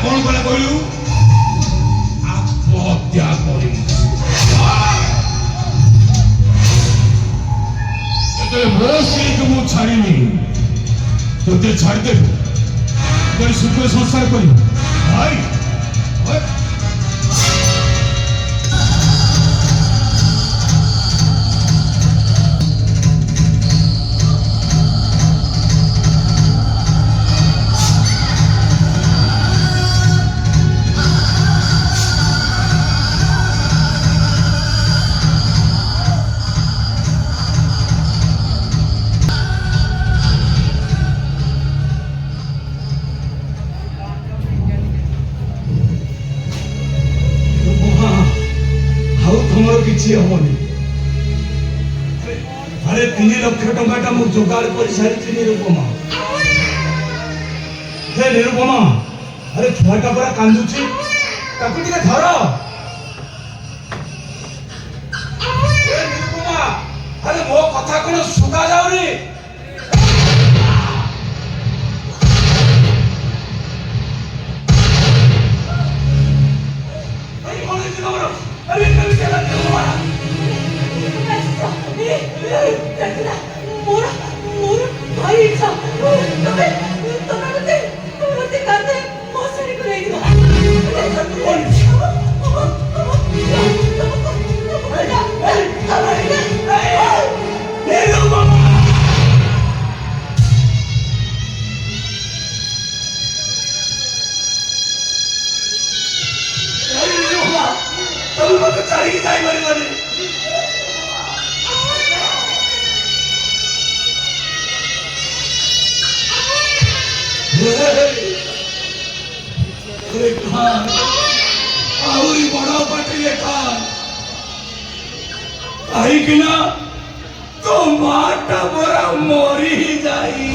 କଣ କଲା କହିଲୁ? ଆତ୍ମହତ୍ୟା କରି ଯେତେବେଳେ ମୋ ସ୍ତ୍ରୀକୁ ମୁଁ ଛାଡ଼ିନି ତୋତେ ଛାଡ଼ିଦେବୁ ତୋର ସୁଖ ସଂସାର କରିବୁ ଭାଇ। तुमर किसी हमनी अरे 3 लाख टंका मु जोगाड़ कर सारी निरुपमा। हे निरुपमा अरे छुआटा पूरा कांदुची ताकू टिके धर। ए निरुपमा अरे मो कथा कोन सुगा जाउनी। अरे कभी चला मोर भाई था तबे तबे काते मौसरी को ले दियो। तुम मत चली जाए मरी मरी। अरे खान आउरी बड़ा पटिए खान आई कि ना तो माटा बड़ा मोरी ही जाई।